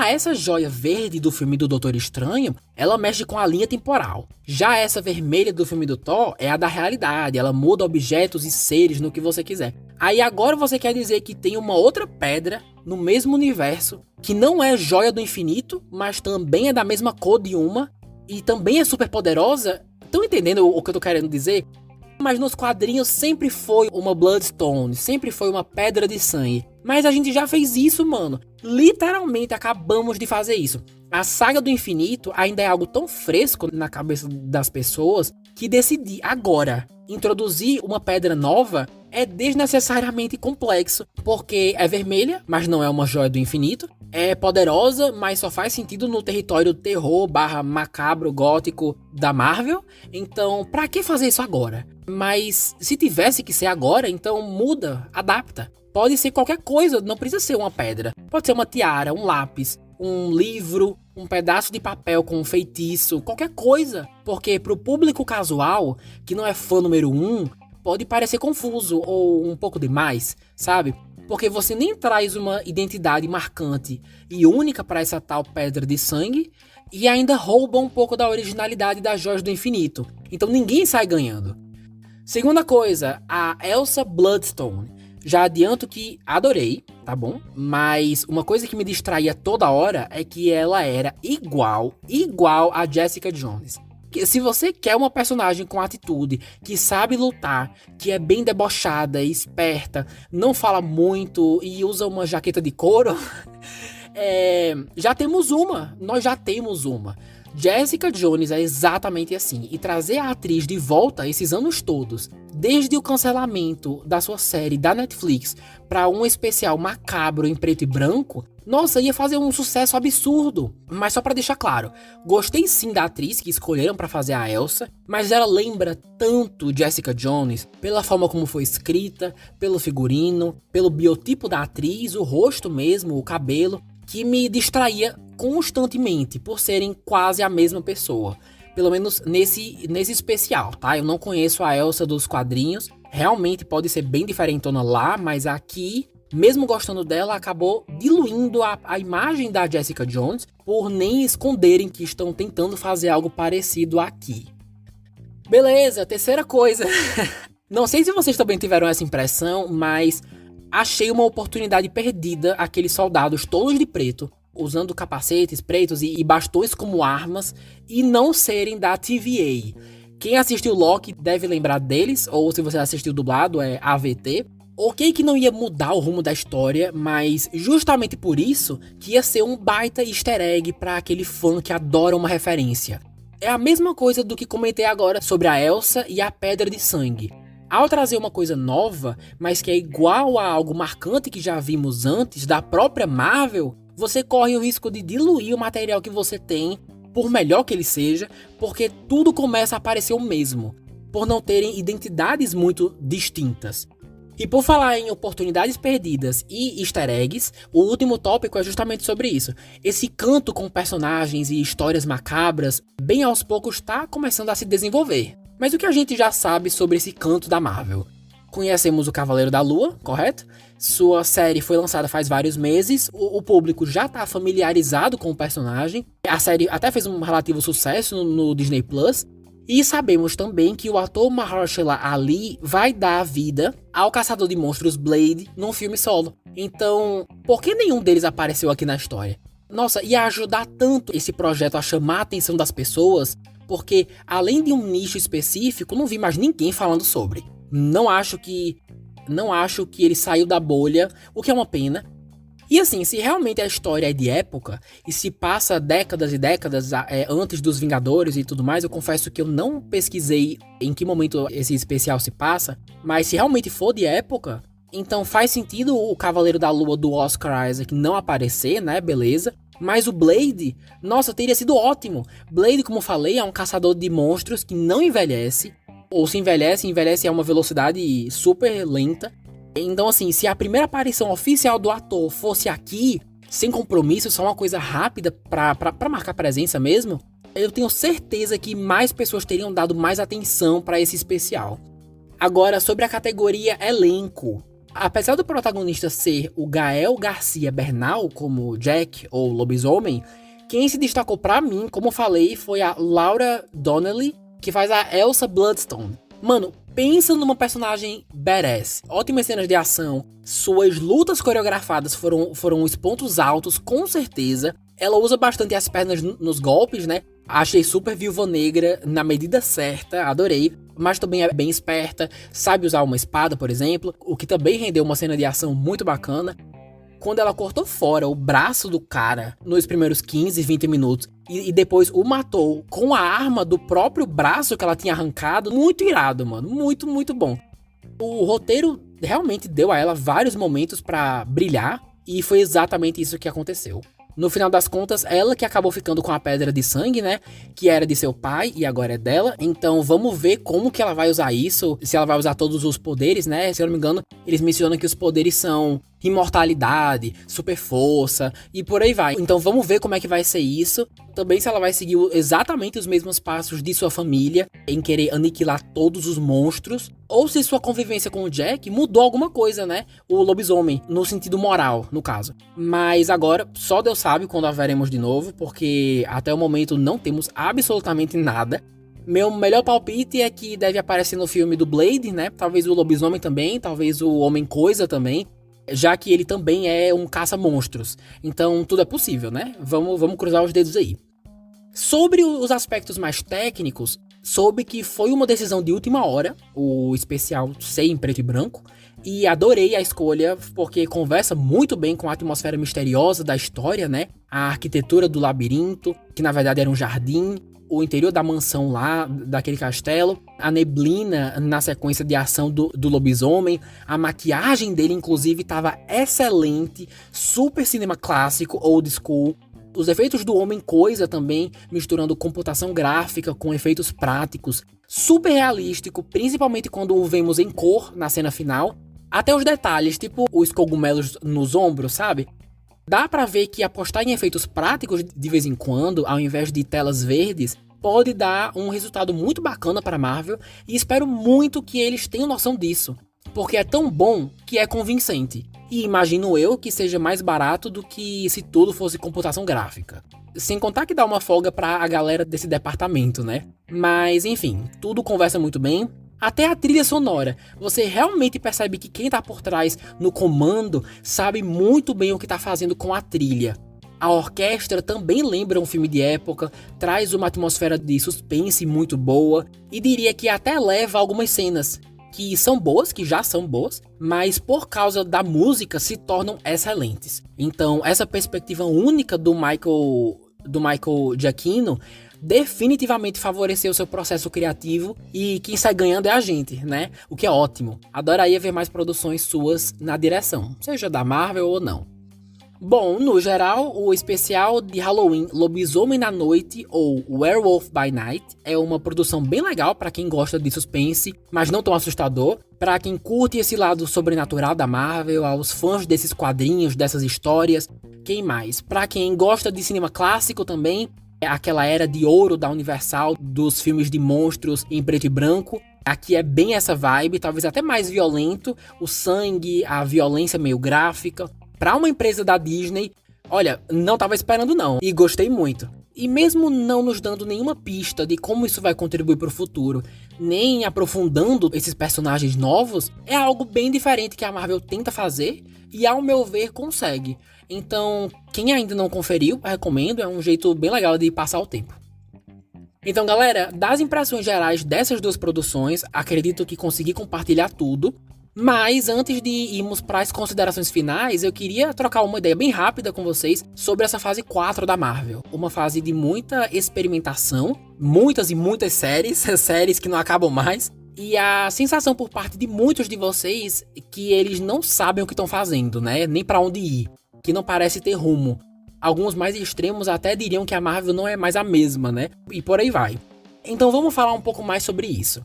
essa joia verde do filme do Doutor Estranho, ela mexe com a linha temporal. Já essa vermelha do filme do Thor é a da realidade, ela muda objetos e seres no que você quiser. Aí agora você quer dizer que tem uma outra pedra no mesmo universo, que não é joia do infinito, mas também é da mesma cor de uma, e também é super poderosa? Estão entendendo o que eu tô querendo dizer? Mas nos quadrinhos sempre foi uma Bloodstone, sempre foi uma pedra de sangue. Mas a gente já fez isso, mano. Literalmente acabamos de fazer isso. A saga do infinito ainda é algo tão fresco na cabeça das pessoas que decidir agora introduzir uma pedra nova é desnecessariamente complexo, porque é vermelha, mas não é uma joia do infinito. É poderosa, mas só faz sentido no território terror / macabro gótico da Marvel. Então, pra que fazer isso agora? Mas se tivesse que ser agora, então muda, adapta. Pode ser qualquer coisa, não precisa ser uma pedra. Pode ser uma tiara, um lápis, um livro, um pedaço de papel com um feitiço, qualquer coisa. Porque pro público casual, que não é fã número 1, pode parecer confuso ou um pouco demais, sabe? Porque você nem traz uma identidade marcante e única para essa tal pedra de sangue e ainda rouba um pouco da originalidade das joias do infinito. Então ninguém sai ganhando. Segunda coisa, a Elsa Bloodstone. Já adianto que adorei, tá bom? Mas uma coisa que me distraía toda hora é que ela era igual a Jessica Jones. Se você quer uma personagem com atitude, que sabe lutar, que é bem debochada, esperta, não fala muito e usa uma jaqueta de couro, nós já temos uma. Jessica Jones é exatamente assim, e trazer a atriz de volta esses anos todos, desde o cancelamento da sua série da Netflix para um especial macabro em preto e branco, nossa, ia fazer um sucesso absurdo. Mas só pra deixar claro, gostei sim da atriz que escolheram pra fazer a Elsa, mas ela lembra tanto Jessica Jones pela forma como foi escrita, pelo figurino, pelo biotipo da atriz, o rosto mesmo, o cabelo, que me distraía constantemente por serem quase a mesma pessoa. Pelo menos nesse especial, tá? Eu não conheço a Elsa dos quadrinhos, realmente pode ser bem diferentona lá, mas aqui, mesmo gostando dela, acabou diluindo a imagem da Jessica Jones por nem esconderem que estão tentando fazer algo parecido aqui. Beleza, terceira coisa. Não sei se vocês também tiveram essa impressão, mas achei uma oportunidade perdida aqueles soldados todos de preto, usando capacetes pretos e bastões como armas, e não serem da TVA. Quem assistiu Loki deve lembrar deles, ou se você assistiu dublado, é AVT. Ok que não ia mudar o rumo da história, mas justamente por isso que ia ser um baita easter egg pra aquele fã que adora uma referência. É a mesma coisa do que comentei agora sobre a Elsa e a Pedra de Sangue. Ao trazer uma coisa nova, mas que é igual a algo marcante que já vimos antes, da própria Marvel, você corre o risco de diluir o material que você tem, por melhor que ele seja, porque tudo começa a parecer o mesmo, por não terem identidades muito distintas. E por falar em oportunidades perdidas e easter eggs, o último tópico é justamente sobre isso. Esse canto com personagens e histórias macabras, bem aos poucos está começando a se desenvolver. Mas o que a gente já sabe sobre esse canto da Marvel? Conhecemos o Cavaleiro da Lua, correto? Sua série foi lançada faz vários meses, o público já está familiarizado com o personagem. A série até fez um relativo sucesso no Disney Plus. E sabemos também que o ator Mahershala Ali vai dar vida ao caçador de monstros Blade num filme solo. Então, por que nenhum deles apareceu aqui na história? Nossa, ia ajudar tanto esse projeto a chamar a atenção das pessoas, porque além de um nicho específico, não vi mais ninguém falando sobre. Não acho que ele saiu da bolha, o que é uma pena. E assim, se realmente a história é de época, e se passa décadas e décadas antes dos Vingadores e tudo mais, eu confesso que eu não pesquisei em que momento esse especial se passa, mas se realmente for de época, então faz sentido o Cavaleiro da Lua do Oscar Isaac não aparecer, né, beleza? Mas o Blade, nossa, teria sido ótimo. Blade, como falei, é um caçador de monstros que não envelhece, ou se envelhece a uma velocidade super lenta. Então assim, se a primeira aparição oficial do ator fosse aqui, sem compromisso, só uma coisa rápida pra marcar presença mesmo, eu tenho certeza que mais pessoas teriam dado mais atenção pra esse especial. Agora, sobre a categoria elenco. Apesar do protagonista ser o Gael Garcia Bernal, como Jack ou Lobisomem, quem se destacou pra mim, como falei, foi a Laura Donnelly, que faz a Elsa Bloodstone. Mano, pensa numa personagem badass. Ótimas cenas de ação, suas lutas coreografadas foram os pontos altos, com certeza. Ela usa bastante as pernas nos golpes, né? Achei super Viúva Negra na medida certa, adorei. Mas também é bem esperta, sabe usar uma espada, por exemplo, o que também rendeu uma cena de ação muito bacana. Quando ela cortou fora o braço do cara nos primeiros 15, 20 minutos e depois o matou com a arma do próprio braço que ela tinha arrancado, muito irado, mano. Muito, muito bom. O roteiro realmente deu a ela vários momentos pra brilhar e foi exatamente isso que aconteceu. No final das contas, ela que acabou ficando com a pedra de sangue, né? Que era de seu pai e agora é dela. Então vamos ver como que ela vai usar isso. Se ela vai usar todos os poderes, né? Se eu não me engano, eles mencionam que os poderes são imortalidade, super força e por aí vai. Então vamos ver como é que vai ser isso. Também se ela vai seguir exatamente os mesmos passos de sua família em querer aniquilar todos os monstros. Ou se sua convivência com o Jack mudou alguma coisa, né? O lobisomem, no sentido moral, no caso. Mas agora, só Deus sabe quando a veremos de novo, porque até o momento não temos absolutamente nada. Meu melhor palpite é que deve aparecer no filme do Blade, né? Talvez o lobisomem também, talvez o Homem-Coisa também. Já que ele também é um caça-monstros. Então tudo é possível, né? Vamos cruzar os dedos aí. Sobre os aspectos mais técnicos, soube que foi uma decisão de última hora, o especial ser em preto e branco, e adorei a escolha, porque conversa muito bem com a atmosfera misteriosa da história, né? A arquitetura do labirinto, que na verdade era um jardim, o interior da mansão lá, daquele castelo, a neblina na sequência de ação do lobisomem, a maquiagem dele inclusive estava excelente, super cinema clássico, old school. Os efeitos do Homem-Coisa também, misturando computação gráfica com efeitos práticos, super realístico, principalmente quando o vemos em cor na cena final. Até os detalhes, tipo os cogumelos nos ombros, sabe? Dá pra ver que apostar em efeitos práticos de vez em quando, ao invés de telas verdes, pode dar um resultado muito bacana para Marvel e espero muito que eles tenham noção disso, porque é tão bom que é convincente. E imagino eu que seja mais barato do que se tudo fosse computação gráfica. Sem contar que dá uma folga pra a galera desse departamento, né? Mas enfim, tudo conversa muito bem. Até a trilha sonora, você realmente percebe que quem tá por trás no comando sabe muito bem o que tá fazendo com a trilha. A orquestra também lembra um filme de época, traz uma atmosfera de suspense muito boa e diria que até leva algumas cenas que são boas, que já são boas, mas por causa da música se tornam excelentes. Então essa perspectiva única do Michael Giacchino definitivamente favoreceu seu processo criativo e quem sai ganhando é a gente, né? O que é ótimo. Adoraria ver mais produções suas na direção, seja da Marvel ou não. Bom, no geral, o especial de Halloween Lobisomem na Noite, ou Werewolf by Night, é uma produção bem legal para quem gosta de suspense, mas não tão assustador, para quem curte esse lado sobrenatural da Marvel, aos fãs desses quadrinhos, dessas histórias, quem mais? Para quem gosta de cinema clássico também, aquela era de ouro da Universal, dos filmes de monstros em preto e branco. Aqui é bem essa vibe, talvez até mais violento, o sangue, a violência meio gráfica. Pra uma empresa da Disney, olha, não tava esperando não, e gostei muito. E mesmo não nos dando nenhuma pista de como isso vai contribuir pro futuro, nem aprofundando esses personagens novos, é algo bem diferente que a Marvel tenta fazer e, ao meu ver, consegue. Então, quem ainda não conferiu, recomendo, é um jeito bem legal de passar o tempo. Então, galera, das impressões gerais dessas duas produções, acredito que consegui compartilhar tudo. Mas antes de irmos para as considerações finais, eu queria trocar uma ideia bem rápida com vocês sobre essa fase 4 da Marvel. Uma fase de muita experimentação, muitas e muitas séries, séries que não acabam mais. E a sensação por parte de muitos de vocês que eles não sabem o que estão fazendo, né? Nem para onde ir, que não parece ter rumo. Alguns mais extremos até diriam que a Marvel não é mais a mesma, né? E por aí vai. Então vamos falar um pouco mais sobre isso.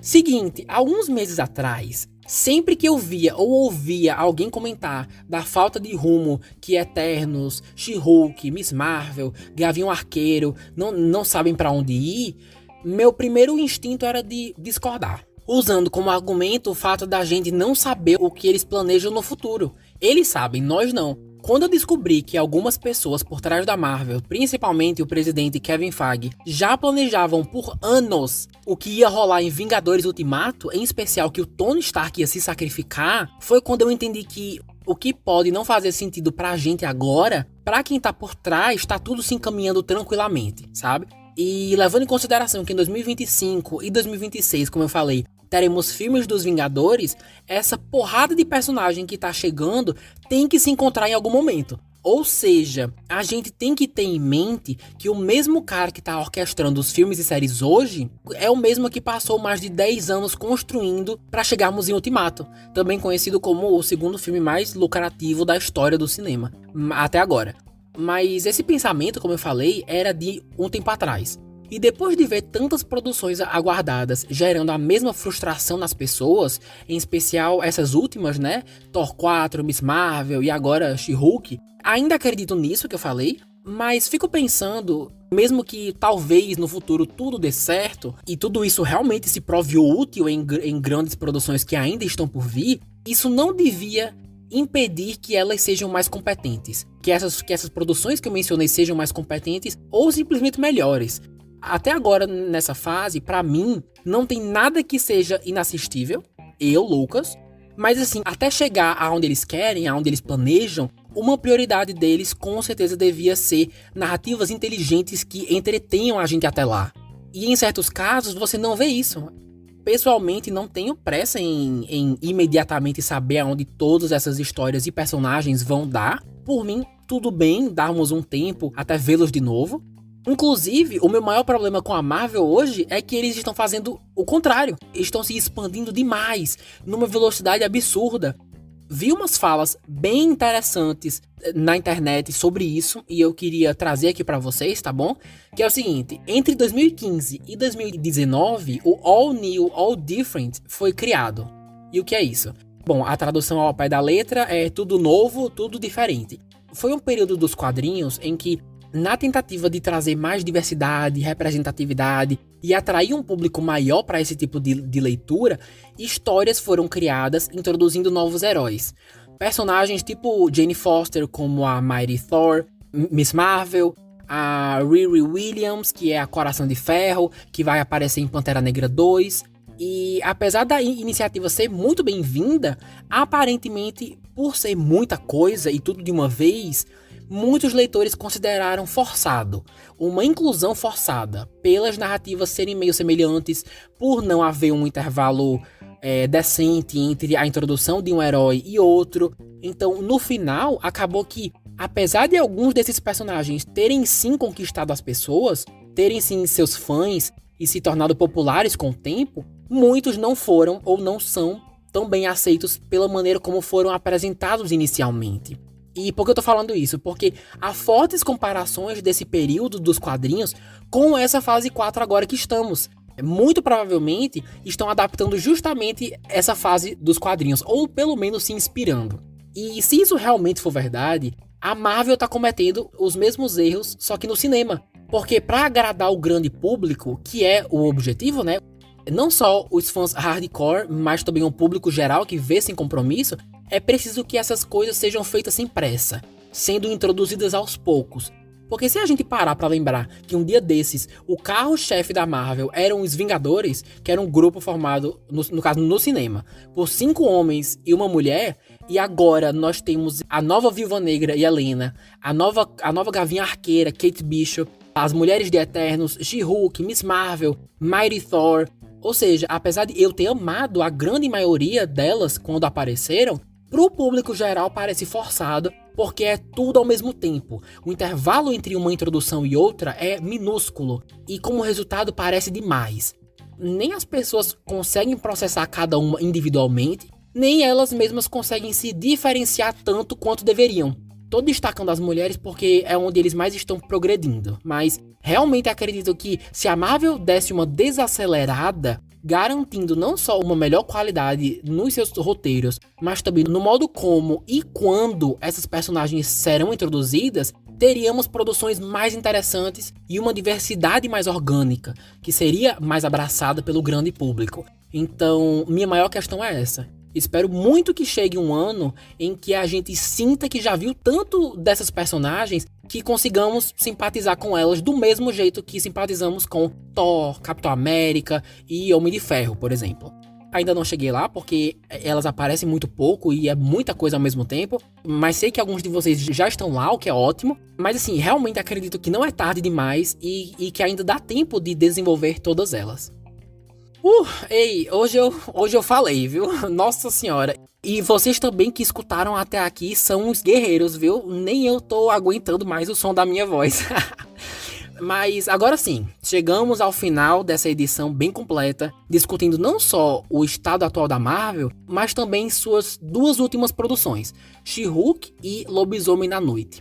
Seguinte, alguns meses atrás, sempre que eu via ou ouvia alguém comentar da falta de rumo que Eternos, She-Hulk, Miss Marvel, Gavião Arqueiro não sabem pra onde ir, meu primeiro instinto era de discordar. usando como argumento o fato da gente não saber o que eles planejam no futuro. Eles sabem, nós não. Quando eu descobri que algumas pessoas por trás da Marvel, principalmente o presidente Kevin Feige, já planejavam por anos o que ia rolar em Vingadores Ultimato, em especial que o Tony Stark ia se sacrificar, foi quando eu entendi que o que pode não fazer sentido pra gente agora, pra quem tá por trás, tá tudo se encaminhando tranquilamente, sabe? E levando em consideração que em 2025 e 2026, como eu falei, teremos filmes dos Vingadores, essa porrada de personagem que tá chegando tem que se encontrar em algum momento. Ou seja, a gente tem que ter em mente que o mesmo cara que tá orquestrando os filmes e séries hoje é o mesmo que passou mais de 10 anos construindo para chegarmos em Ultimato, também conhecido como o segundo filme mais lucrativo da história do cinema, até agora. Mas esse pensamento, como eu falei, era de um tempo atrás. E depois de ver tantas produções aguardadas gerando a mesma frustração nas pessoas, em especial essas últimas, né? Thor 4, Miss Marvel e agora She-Hulk, ainda acredito nisso que eu falei, mas fico pensando, mesmo que talvez no futuro tudo dê certo e tudo isso realmente se prove útil em grandes produções que ainda estão por vir, isso não devia impedir que elas sejam mais competentes, que essas produções que eu mencionei sejam mais competentes ou simplesmente melhores. Até agora, nessa fase, pra mim, não tem nada que seja inassistível, Lucas, mas assim, até chegar aonde eles querem, aonde eles planejam, uma prioridade deles com certeza devia ser narrativas inteligentes que entretenham a gente até lá. E em certos casos, você não vê isso. Pessoalmente, não tenho pressa em imediatamente saber aonde todas essas histórias e personagens vão dar. Por mim, tudo bem darmos um tempo até vê-los de novo. Inclusive, o meu maior problema com a Marvel hoje é que eles estão fazendo o contrário. Eles estão se expandindo demais, numa velocidade absurda. Vi umas falas bem interessantes na internet sobre isso e eu queria trazer aqui pra vocês, tá bom? Que é o seguinte, entre 2015 e 2019, o All New, All Different foi criado. E o que é isso? Bom, a tradução ao pé da letra é tudo novo, tudo diferente. Foi um período dos quadrinhos em que, na tentativa de trazer mais diversidade, representatividade e atrair um público maior para esse tipo de leitura, histórias foram criadas introduzindo novos heróis. Personagens tipo Jane Foster, como a Mighty Thor, Miss Marvel, a Riri Williams, que é a Coração de Ferro, que vai aparecer em Pantera Negra 2. E apesar da iniciativa ser muito bem-vinda, aparentemente, por ser muita coisa e tudo de uma vez, muitos leitores consideraram forçado, uma inclusão forçada, pelas narrativas serem meio semelhantes, por não haver um intervalo decente entre a introdução de um herói e outro. Então, no final, acabou que, apesar de alguns desses personagens terem sim conquistado as pessoas, terem sim seus fãs e se tornado populares com o tempo, muitos não foram ou não são tão bem aceitos pela maneira como foram apresentados inicialmente. E por que eu tô falando isso? Porque há fortes comparações desse período dos quadrinhos com essa fase 4 agora que estamos. Muito provavelmente estão adaptando justamente essa fase dos quadrinhos, ou pelo menos se inspirando. E se isso realmente for verdade, a Marvel tá cometendo os mesmos erros, só que no cinema. Porque para agradar o grande público, que é o objetivo, né? Não só os fãs hardcore, mas também o público geral que vê sem compromisso, é preciso que essas coisas sejam feitas sem pressa, sendo introduzidas aos poucos. Porque se a gente parar pra lembrar que um dia desses, o carro-chefe da Marvel eram os Vingadores, que era um grupo formado, no caso no cinema, por 5 homens e uma mulher, e agora nós temos a nova Viúva Negra e Helena, a nova Gavinha Arqueira, Kate Bishop, as Mulheres de Eternos, She-Hulk, Miss Marvel, Mighty Thor. Ou seja, apesar de eu ter amado a grande maioria delas quando apareceram, pro público geral parece forçado, porque é tudo ao mesmo tempo. O intervalo entre uma introdução e outra é minúsculo, e como resultado parece demais. Nem as pessoas conseguem processar cada uma individualmente, nem elas mesmas conseguem se diferenciar tanto quanto deveriam. Tô destacando as mulheres porque é onde eles mais estão progredindo, mas realmente acredito que se a Marvel desse uma desacelerada, garantindo não só uma melhor qualidade nos seus roteiros, mas também no modo como e quando essas personagens serão introduzidas, teríamos produções mais interessantes e uma diversidade mais orgânica, que seria mais abraçada pelo grande público. Então, minha maior questão é essa. Espero muito que chegue um ano em que a gente sinta que já viu tanto dessas personagens que consigamos simpatizar com elas do mesmo jeito que simpatizamos com Thor, Capitão América e Homem de Ferro, por exemplo. Ainda não cheguei lá porque elas aparecem muito pouco e é muita coisa ao mesmo tempo, mas sei que alguns de vocês já estão lá, o que é ótimo. Mas assim, realmente acredito que não é tarde demais e que ainda dá tempo de desenvolver todas elas. Ei, hoje eu falei, viu? Nossa senhora. E vocês também que escutaram até aqui são uns guerreiros, viu? Nem eu tô aguentando mais o som da minha voz. Mas agora sim, chegamos ao final dessa edição bem completa, discutindo não só o estado atual da Marvel, mas também suas duas últimas produções, She-Hulk e Lobisomem na Noite.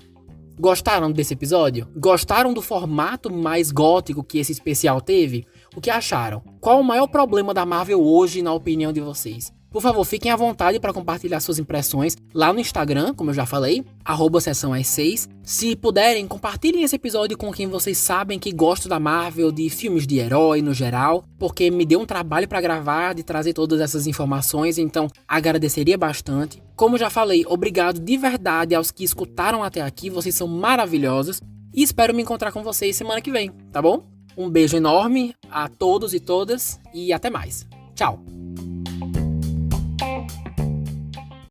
Gostaram desse episódio? Gostaram do formato mais gótico que esse especial teve? O que acharam? Qual o maior problema da Marvel hoje, na opinião de vocês? Por favor, fiquem à vontade para compartilhar suas impressões lá no Instagram, como eu já falei, @sessãoas6. Se puderem, compartilhem esse episódio com quem vocês sabem que gosta da Marvel, de filmes de herói no geral, porque me deu um trabalho para gravar, de trazer todas essas informações, então agradeceria bastante. Como já falei, obrigado de verdade aos que escutaram até aqui, vocês são maravilhosos e espero me encontrar com vocês semana que vem, tá bom? Um beijo enorme a todos e todas e até mais. Tchau!